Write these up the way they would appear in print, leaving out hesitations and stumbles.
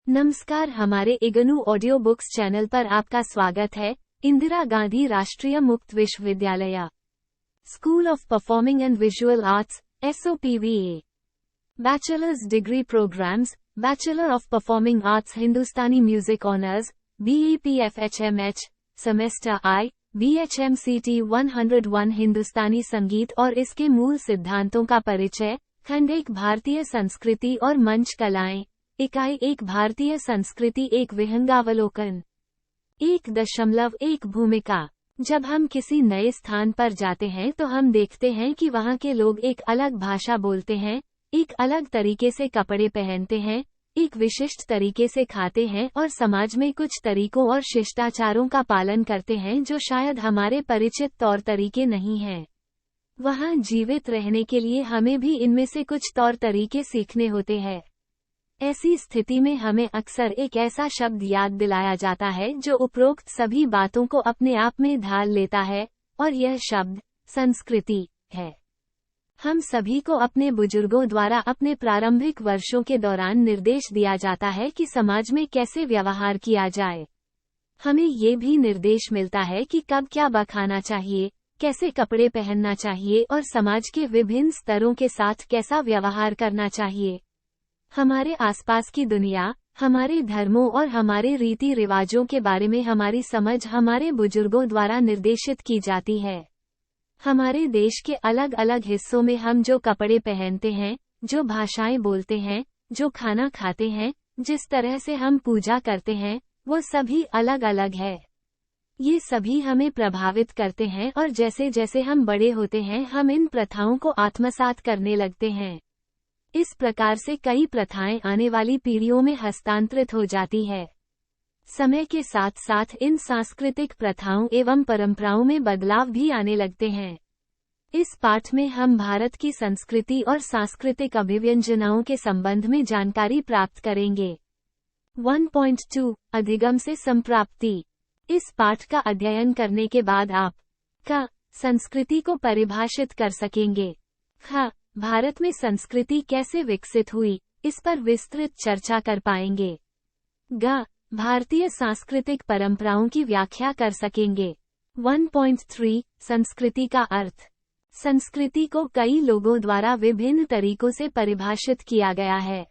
नमस्कार, हमारे IGNOU audio books channel पर आपका स्वागत है। Indira Gandhi Rashtriya Mukt Vishwavidyalaya, school of performing and visual arts, SOPVA, bachelors degree programs, bachelor of performing arts Hindustani music honours, BEPFHMH, semester I, BHMCT 101 Hindustani संगीत और इसके मूल सिद्धांतों का परिचय, खंड 1 भारतीय संस्कृति और मंच कलाएं, इकाई 1 भारतीय संस्कृति एक विहंगावलोकन। 1.1 भूमिका। जब हम किसी नए स्थान पर जाते हैं तो हम देखते हैं कि वहाँ के लोग एक अलग भाषा बोलते हैं, एक अलग तरीके से कपड़े पहनते हैं, एक विशिष्ट तरीके से खाते हैं और समाज में कुछ तरीकों और शिष्टाचारों का पालन करते हैं जो शायद हमारे परिचित तौर तरीके नहीं हैं। वहाँ जीवित रहने के लिए हमें भी इनमें से कुछ तौर तरीके सीखने होते हैं। ऐसी स्थिति में हमें अक्सर एक ऐसा शब्द याद दिलाया जाता है जो उपरोक्त सभी बातों को अपने आप में ढाल लेता है, और यह शब्द संस्कृति है। हम सभी को अपने बुजुर्गों द्वारा अपने प्रारंभिक वर्षों के दौरान निर्देश दिया जाता है कि समाज में कैसे व्यवहार किया जाए। हमें ये भी निर्देश मिलता है कि कब क्या बखाना चाहिए, कैसे कपड़े पहनना चाहिए और समाज के विभिन्न स्तरों के साथ कैसा व्यवहार करना चाहिए। हमारे आसपास की दुनिया, हमारे धर्मों और हमारे रीति रिवाजों के बारे में हमारी समझ हमारे बुजुर्गों द्वारा निर्देशित की जाती है। हमारे देश के अलग अलग हिस्सों में हम जो कपड़े पहनते हैं, जो भाषाएं बोलते हैं, जो खाना खाते हैं, जिस तरह से हम पूजा करते हैं, वो सभी अलग अलग है। ये सभी हमें प्रभावित करते हैं और जैसे जैसे हम बड़े होते हैं हम इन प्रथाओं को आत्मसात करने लगते हैं। इस प्रकार से कई प्रथाएं आने वाली पीढ़ियों में हस्तांतरित हो जाती है। समय के साथ साथ इन सांस्कृतिक प्रथाओं एवं परंपराओं में बदलाव भी आने लगते हैं। इस पाठ में हम भारत की संस्कृति और सांस्कृतिक अभिव्यंजनाओं के संबंध में जानकारी प्राप्त करेंगे। 1.2 अधिगम से संप्राप्ति। इस पाठ का अध्ययन करने के बाद आप क संस्कृति को परिभाषित कर सकेंगे। ख भारत में संस्कृति कैसे विकसित हुई, इस पर विस्तृत चर्चा कर पाएंगे। ग भारतीय सांस्कृतिक परंपराओं की व्याख्या कर सकेंगे। 1.3 संस्कृति का अर्थ। संस्कृति को कई लोगों द्वारा विभिन्न तरीकों से परिभाषित किया गया है।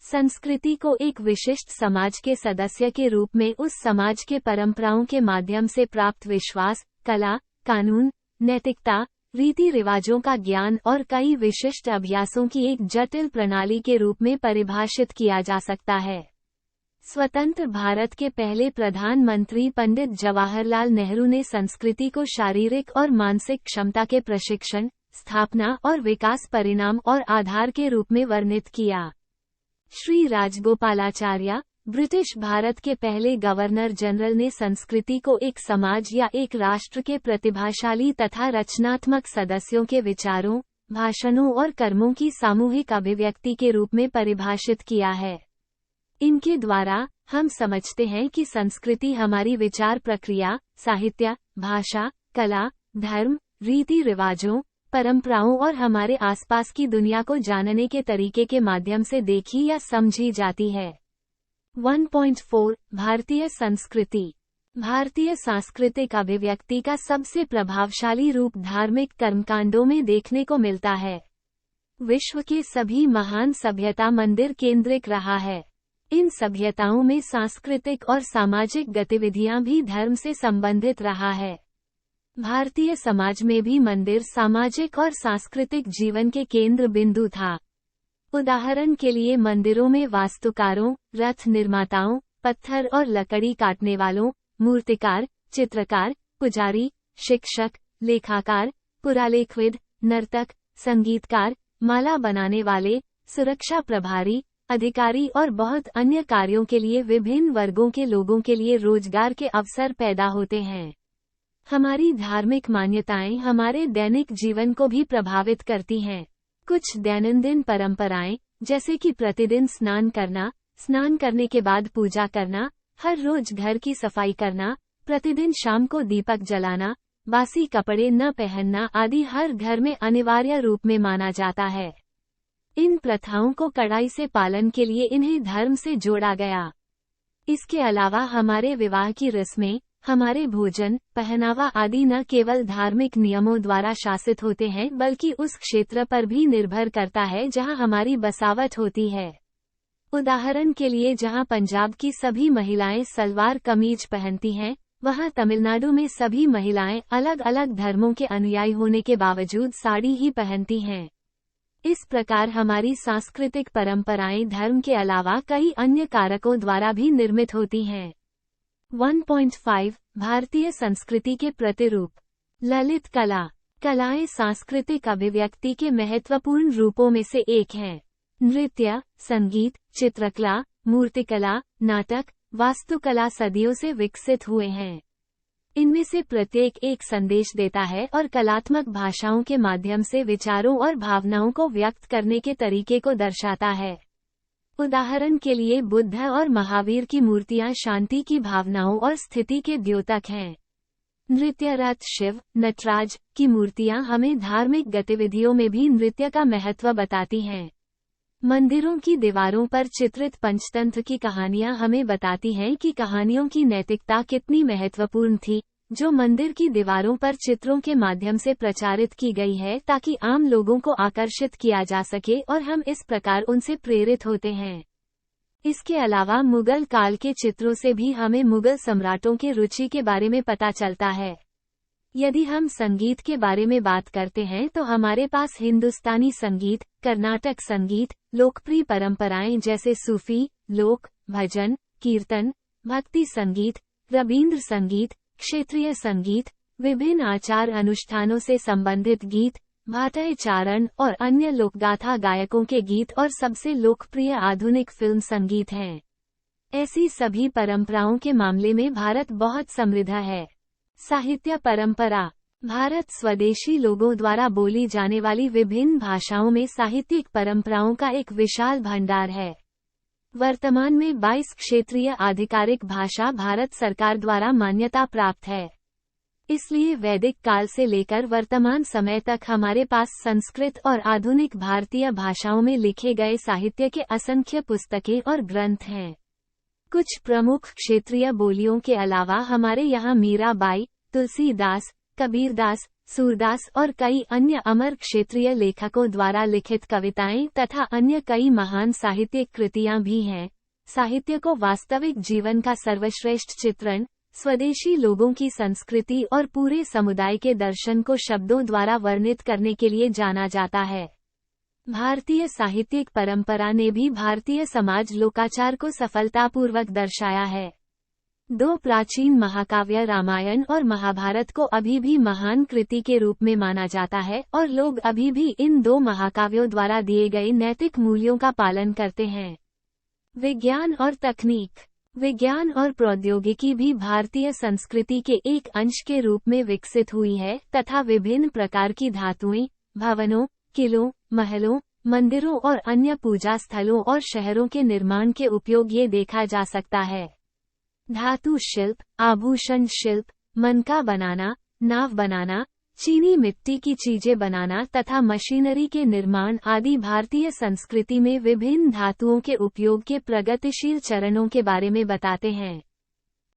संस्कृति को एक विशिष्ट समाज के सदस्य के रूप में उस समाज के परंपराओं के माध्यम से प्राप्त विश्वास, कला, कानून, नैतिकता, रीति रिवाजों का ज्ञान और कई विशिष्ट अभ्यासों की एक जटिल प्रणाली के रूप में परिभाषित किया जा सकता है। स्वतंत्र भारत के पहले प्रधानमंत्री पंडित जवाहरलाल नेहरू ने संस्कृति को शारीरिक और मानसिक क्षमता के प्रशिक्षण, स्थापना और विकास परिणाम और आधार के रूप में वर्णित किया। श्री राजगोपालाचार्य, ब्रिटिश भारत के पहले गवर्नर जनरल ने संस्कृति को एक समाज या एक राष्ट्र के प्रतिभाशाली तथा रचनात्मक सदस्यों के विचारों, भाषणों और कर्मों की सामूहिक अभिव्यक्ति के रूप में परिभाषित किया है। इनके द्वारा हम समझते हैं कि संस्कृति हमारी विचार प्रक्रिया, साहित्य, भाषा, कला, धर्म, रीति रिवाजों, परंपराओं और हमारे आसपास की दुनिया को जानने के तरीके के माध्यम से देखी या समझी जाती है। 1.4 भारतीय संस्कृति। भारतीय सांस्कृतिक अभिव्यक्ति का सबसे प्रभावशाली रूप धार्मिक कर्मकांडों में देखने को मिलता है। विश्व के सभी महान सभ्यता मंदिर केंद्रित रहा है। इन सभ्यताओं में सांस्कृतिक और सामाजिक गतिविधियां भी धर्म से संबंधित रहा है। भारतीय समाज में भी मंदिर सामाजिक और सांस्कृतिक जीवन के केंद्र बिंदु था। उदाहरण के लिए मंदिरों में वास्तुकारों, रथ निर्माताओं, पत्थर और लकड़ी काटने वालों, मूर्तिकार, चित्रकार, पुजारी, शिक्षक, लेखाकार, पुरालेखविद, नर्तक, संगीतकार, माला बनाने वाले, सुरक्षा प्रभारी, अधिकारी और बहुत अन्य कार्यों के लिए विभिन्न वर्गों के लोगों के लिए रोजगार के अवसर पैदा होते हैं। हमारी धार्मिक मान्यताएं हमारे दैनिक जीवन को भी प्रभावित करती हैं। कुछ दैनंदिन परंपराएं, जैसे कि प्रतिदिन स्नान करना, स्नान करने के बाद पूजा करना, हर रोज घर की सफाई करना, प्रतिदिन शाम को दीपक जलाना, बासी कपड़े न पहनना आदि हर घर में अनिवार्य रूप में माना जाता है। इन प्रथाओं को कड़ाई से पालन के लिए इन्हें धर्म से जोड़ा गया। इसके अलावा हमारे विवाह की रस्में, हमारे भोजन, पहनावा आदि न केवल धार्मिक नियमों द्वारा शासित होते हैं बल्कि उस क्षेत्र पर भी निर्भर करता है जहां हमारी बसावट होती है। उदाहरण के लिए जहां पंजाब की सभी महिलाएं सलवार कमीज पहनती हैं, वहां तमिलनाडु में सभी महिलाएं अलग अलग धर्मों के अनुयायी होने के बावजूद साड़ी ही पहनती हैं। इस प्रकार हमारी सांस्कृतिक परंपराएं धर्म के अलावा कई अन्य कारकों द्वारा भी निर्मित होती हैं। 1.5 भारतीय संस्कृति के प्रतिरूप। ललित कला। कलाएं सांस्कृतिक अभिव्यक्ति के महत्वपूर्ण रूपों में से एक हैं। नृत्य, संगीत, चित्रकला, मूर्तिकला, नाटक, वास्तुकला सदियों से विकसित हुए हैं। इनमें से प्रत्येक एक संदेश देता है और कलात्मक भाषाओं के माध्यम से विचारों और भावनाओं को व्यक्त करने के तरीके को दर्शाता है। उदाहरण के लिए बुद्ध और महावीर की मूर्तियां शांति की भावनाओं और स्थिति के द्योतक हैं। नृत्यरत शिव, नटराज की मूर्तियां हमें धार्मिक गतिविधियों में भी नृत्य का महत्व बताती हैं। मंदिरों की दीवारों पर चित्रित पंचतंत्र की कहानियां हमें बताती हैं कि कहानियों की नैतिकता कितनी महत्वपूर्ण थी, जो मंदिर की दीवारों पर चित्रों के माध्यम से प्रचारित की गई है ताकि आम लोगों को आकर्षित किया जा सके और हम इस प्रकार उनसे प्रेरित होते हैं। इसके अलावा मुगल काल के चित्रों से भी हमें मुगल सम्राटों के रुचि के बारे में पता चलता है। यदि हम संगीत के बारे में बात करते हैं तो हमारे पास हिंदुस्तानी संगीत, कर्नाटक संगीत, लोकप्रिय परंपराएं जैसे सूफी, लोक, भजन, कीर्तन, भक्ति संगीत, रबींद्र संगीत, क्षेत्रीय संगीत, विभिन्न आचार अनुष्ठानों से संबंधित गीत, भाटाई चारण और अन्य लोकगाथा गायकों के गीत और सबसे लोकप्रिय आधुनिक फिल्म संगीत हैं। ऐसी सभी परंपराओं के मामले में भारत बहुत समृद्ध है। साहित्य परंपरा। भारत स्वदेशी लोगों द्वारा बोली जाने वाली विभिन्न भाषाओं में साहित्यिक परंपराओं का एक विशाल भंडार है। वर्तमान में 22 क्षेत्रीय आधिकारिक भाषा भारत सरकार द्वारा मान्यता प्राप्त है। इसलिए वैदिक काल से लेकर वर्तमान समय तक हमारे पास संस्कृत और आधुनिक भारतीय भाषाओं में लिखे गए साहित्य के असंख्य पुस्तकें और ग्रंथ हैं। कुछ प्रमुख क्षेत्रीय बोलियों के अलावा हमारे यहाँ मीराबाई, तुलसीदास, कबीरदास, सूरदास और कई अन्य अमर क्षेत्रीय लेखकों द्वारा लिखित कविताएं तथा अन्य कई महान साहित्यिक कृतियां भी हैं। साहित्य को वास्तविक जीवन का सर्वश्रेष्ठ चित्रण, स्वदेशी लोगों की संस्कृति और पूरे समुदाय के दर्शन को शब्दों द्वारा वर्णित करने के लिए जाना जाता है। भारतीय साहित्यिक परंपरा ने भी भारतीय समाज लोकाचार को सफलतापूर्वक दर्शाया है। 2 प्राचीन महाकाव्य रामायण और महाभारत को अभी भी महान कृति के रूप में माना जाता है और लोग अभी भी इन 2 महाकाव्यों द्वारा दिए गए नैतिक मूल्यों का पालन करते हैं। विज्ञान और तकनीक। विज्ञान और प्रौद्योगिकी भी भारतीय संस्कृति के एक अंश के रूप में विकसित हुई है तथा विभिन्न प्रकार की धातुएं, भवनों, किलों, महलों, मंदिरों और अन्य पूजा स्थलों और शहरों के निर्माण के उपयोग ये देखा जा सकता है। धातु शिल्प, आभूषण शिल्प, मनका बनाना, नाव बनाना, चीनी मिट्टी की चीजें बनाना तथा मशीनरी के निर्माण आदि भारतीय संस्कृति में विभिन्न धातुओं के उपयोग के प्रगतिशील चरणों के बारे में बताते हैं।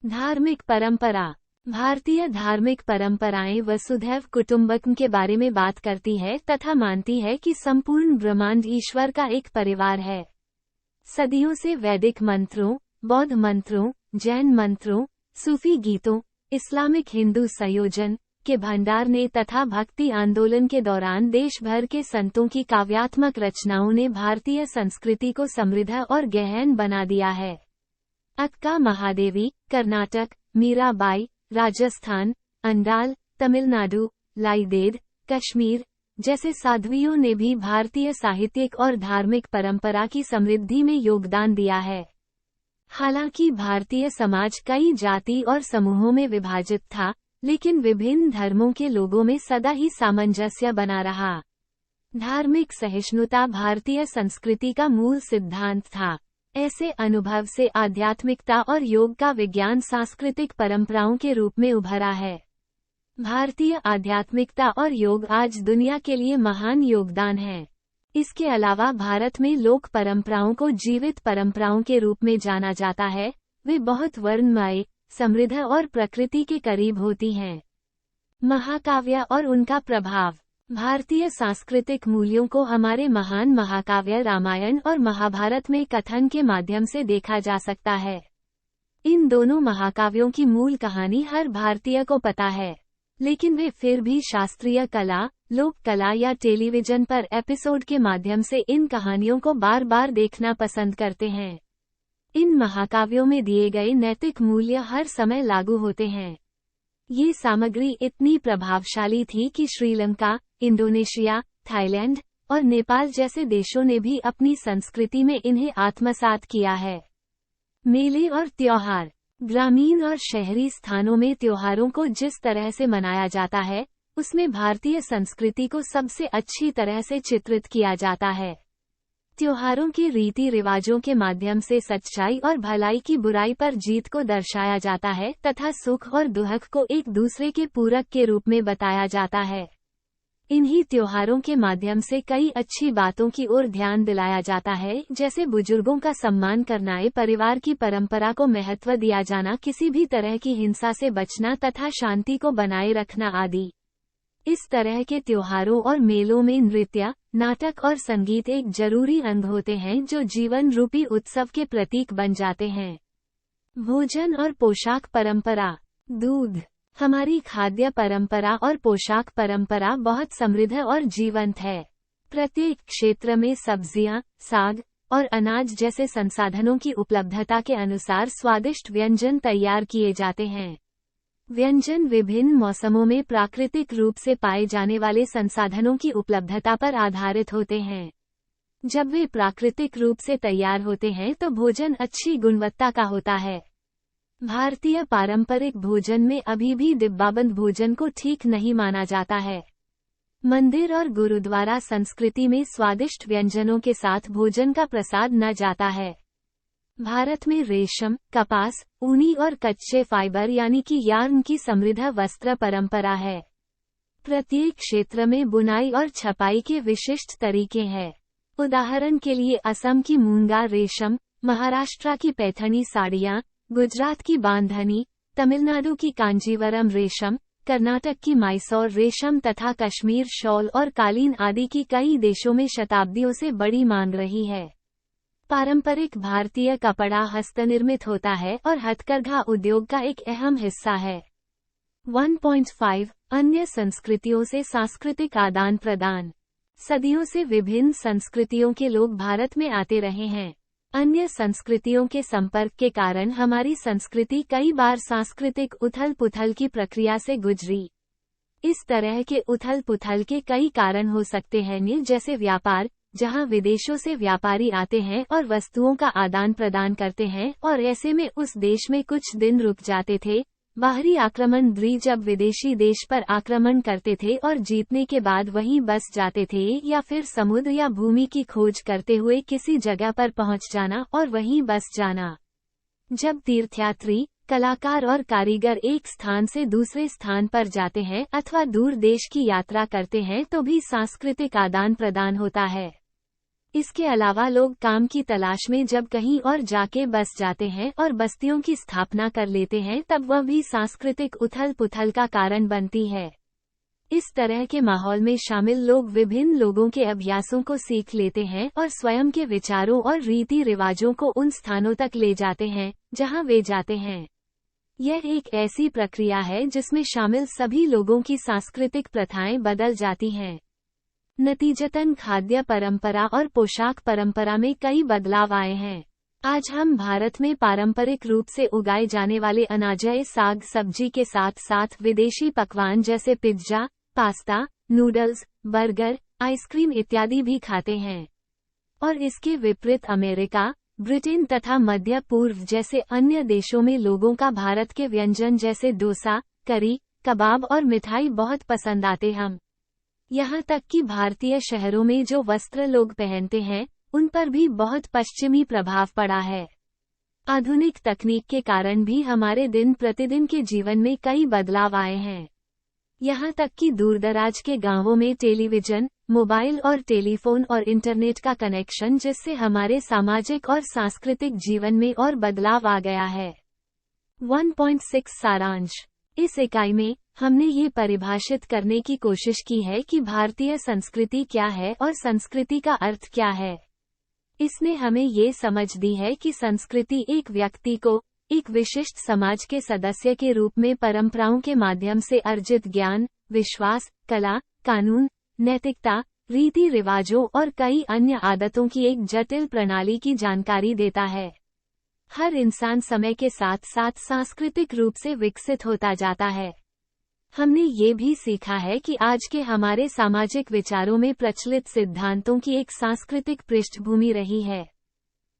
धार्मिक परंपरा। भारतीय धार्मिक परंपराएं वसुधैव कुटुंबकम के बारे में बात करती है तथा मानती है कि संपूर्ण ब्रह्मांड ईश्वर का एक परिवार है। सदियों से वैदिक मंत्रों, बौद्ध मंत्रों, जैन मंत्रों, सूफी गीतों, इस्लामिक हिंदू संयोजन के भंडार ने तथा भक्ति आंदोलन के दौरान देश भर के संतों की काव्यात्मक रचनाओं ने भारतीय संस्कृति को समृद्ध और गहन बना दिया है। अक्का महादेवी, कर्नाटक, मीराबाई, राजस्थान, अंडाल, तमिलनाडु, लाइदेद, कश्मीर जैसे साध्वियों ने भी भारतीय साहित्यिक और धार्मिक परंपरा की समृद्धि में योगदान दिया है। हालांकि भारतीय समाज कई जाति और समूहों में विभाजित था, लेकिन विभिन्न धर्मों के लोगों में सदा ही सामंजस्य बना रहा। धार्मिक सहिष्णुता भारतीय संस्कृति का मूल सिद्धांत था। ऐसे अनुभव से आध्यात्मिकता और योग का विज्ञान सांस्कृतिक परंपराओं के रूप में उभरा है। भारतीय आध्यात्मिकता और योग आज दुनिया के लिए महान योगदान है। इसके अलावा भारत में लोक परंपराओं को जीवित परंपराओं के रूप में जाना जाता है। वे बहुत वर्णमय, समृद्ध और प्रकृति के करीब होती हैं। महाकाव्य और उनका प्रभाव। भारतीय सांस्कृतिक मूल्यों को हमारे महान महाकाव्य रामायण और महाभारत में कथन के माध्यम से देखा जा सकता है। इन दोनों महाकाव्यों की मूल कहानी हर भारतीय को पता है, लेकिन वे फिर भी शास्त्रीय कला, लोक कला या टेलीविजन पर एपिसोड के माध्यम से इन कहानियों को बार बार देखना पसंद करते हैं। इन महाकाव्यों में दिए गए नैतिक मूल्य हर समय लागू होते हैं। ये सामग्री इतनी प्रभावशाली थी कि श्रीलंका, इंडोनेशिया, थाईलैंड और नेपाल जैसे देशों ने भी अपनी संस्कृति में इन्हें आत्मसात किया है। मेले और त्योहार। ग्रामीण और शहरी स्थानों में त्योहारों को जिस तरह से मनाया जाता है, उसमें भारतीय संस्कृति को सबसे अच्छी तरह से चित्रित किया जाता है। त्योहारों के रीति रिवाजों के माध्यम से सच्चाई और भलाई की बुराई पर जीत को दर्शाया जाता है तथा सुख और दुख को एक दूसरे के पूरक के रूप में बताया जाता है। इन्हीं त्योहारों के माध्यम से कई अच्छी बातों की ओर ध्यान दिलाया जाता है, जैसे बुजुर्गों का सम्मान करना, परिवार की परंपरा को महत्व दिया जाना, किसी भी तरह की हिंसा से बचना तथा शांति को बनाए रखना आदि। इस तरह के त्योहारों और मेलों में नृत्य, नाटक और संगीत एक जरूरी अंग होते हैं जो जीवन रूपी उत्सव के प्रतीक बन जाते हैं। भोजन और पोशाक परंपरा। दूध। हमारी खाद्य परंपरा और पोशाक परंपरा बहुत समृद्ध और जीवंत है। प्रत्येक क्षेत्र में सब्जियां, साग और अनाज जैसे संसाधनों की उपलब्धता के अनुसार स्वादिष्ट व्यंजन तैयार किए जाते हैं। व्यंजन विभिन्न मौसमों में प्राकृतिक रूप से पाए जाने वाले संसाधनों की उपलब्धता पर आधारित होते हैं। जब वे प्राकृतिक रूप से तैयार होते हैं तो भोजन अच्छी गुणवत्ता का होता है। भारतीय पारंपरिक भोजन में अभी भी डिब्बाबंद भोजन को ठीक नहीं माना जाता है। मंदिर और गुरुद्वारा संस्कृति में स्वादिष्ट व्यंजनों के साथ भोजन का प्रसाद न जाता है। भारत में रेशम, कपास, ऊनी और कच्चे फाइबर यानी कि यार्न की समृद्ध वस्त्र परंपरा है। प्रत्येक क्षेत्र में बुनाई और छपाई के विशिष्ट तरीके हैं। उदाहरण के लिए असम की मूंगा रेशम, महाराष्ट्र की पैठणी साड़ियाँ, गुजरात की बांधनी, तमिलनाडु की कांजीवरम रेशम, कर्नाटक की मैसूर रेशम तथा कश्मीर शॉल और कालीन आदि की कई देशों में शताब्दियों से बड़ी मांग रही है। पारंपरिक भारतीय कपड़ा हस्तनिर्मित होता है और हथकरघा उद्योग का एक अहम हिस्सा है। 1.5 अन्य संस्कृतियों से सांस्कृतिक आदान प्रदान। सदियों से विभिन्न संस्कृतियों के लोग भारत में आते रहे हैं। अन्य संस्कृतियों के संपर्क के कारण हमारी संस्कृति कई बार सांस्कृतिक उथल-पुथल की प्रक्रिया से गुजरी। इस तरह के उथल-पुथल के कई कारण हो सकते हैं, जैसे व्यापार, जहां विदेशों से व्यापारी आते हैं और वस्तुओं का आदान प्रदान करते हैं और ऐसे में उस देश में कुछ दिन रुक जाते थे। बाहरी आक्रमण जब विदेशी देश पर आक्रमण करते थे और जीतने के बाद वहीं बस जाते थे, या फिर समुद्र या भूमि की खोज करते हुए किसी जगह पर पहुंच जाना और वहीं बस जाना। जब तीर्थयात्री, कलाकार और कारीगर एक स्थान से दूसरे स्थान पर जाते हैं अथवा दूर देश की यात्रा करते हैं तो भी सांस्कृतिक आदान प्रदान होता है। इसके अलावा लोग काम की तलाश में जब कहीं और जाके बस जाते हैं और बस्तियों की स्थापना कर लेते हैं, तब वह भी सांस्कृतिक उथल-पुथल का कारण बनती है। इस तरह के माहौल में शामिल लोग विभिन्न लोगों के अभ्यासों को सीख लेते हैं और स्वयं के विचारों और रीति रिवाजों को उन स्थानों तक ले जाते हैं जहां वे जाते हैं। यह एक ऐसी प्रक्रिया है जिसमें शामिल सभी लोगों की सांस्कृतिक प्रथाएं बदल जाती हैं। नतीजतन खाद्य परंपरा और पोशाक परंपरा में कई बदलाव आए हैं। आज हम भारत में पारंपरिक रूप से उगाए जाने वाले अनाजय साग सब्जी के साथ साथ विदेशी पकवान जैसे pizza, pasta, noodles, burger, ice cream इत्यादि भी खाते हैं। और इसके विपरीत अमेरिका, ब्रिटेन तथा मध्य पूर्व जैसे अन्य देशों में लोगों का भारत के व्यंजन जैसे डोसा, करी, कबाब और मिठाई बहुत पसंद आते हम। यहाँ तक कि भारतीय शहरों में जो वस्त्र लोग पहनते हैं, उन पर भी बहुत पश्चिमी प्रभाव पड़ा है। आधुनिक तकनीक के कारण भी हमारे दिन प्रतिदिन के जीवन में कई बदलाव आए हैं। यहाँ तक कि दूरदराज के गांवों में टेलीविजन, मोबाइल और टेलीफोन और इंटरनेट का कनेक्शन, जिससे हमारे सामाजिक और सांस्कृतिक जीवन में और बदलाव आ गया है। 1.6 सारांश। इस इकाई में हमने ये परिभाषित करने की कोशिश की है कि भारतीय संस्कृति क्या है और संस्कृति का अर्थ क्या है। इसने हमें ये समझ दी है कि संस्कृति एक व्यक्ति को एक विशिष्ट समाज के सदस्य के रूप में परंपराओं के माध्यम से अर्जित ज्ञान, विश्वास, कला, कानून, नैतिकता, रीति रिवाजों और कई अन्य आदतों की एक जटिल प्रणाली की जानकारी देता है। हर इंसान समय के साथ साथ सांस्कृतिक रूप से विकसित होता जाता है। हमने ये भी सीखा है कि आज के हमारे सामाजिक विचारों में प्रचलित सिद्धांतों की एक सांस्कृतिक पृष्ठभूमि रही है।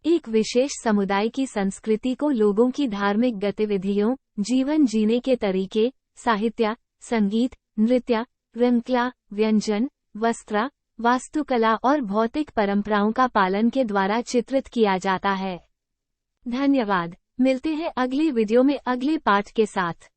एक विशेष समुदाय की संस्कृति को लोगों की धार्मिक गतिविधियों, जीवन जीने के तरीके, साहित्य, संगीत, नृत्य, रंगकला, व्यंजन, वस्त्र, वास्तुकला और भौतिक परंपराओं का पालन के द्वारा चित्रित किया जाता है। धन्यवाद। मिलते हैं अगले वीडियो में अगले पाठ के साथ।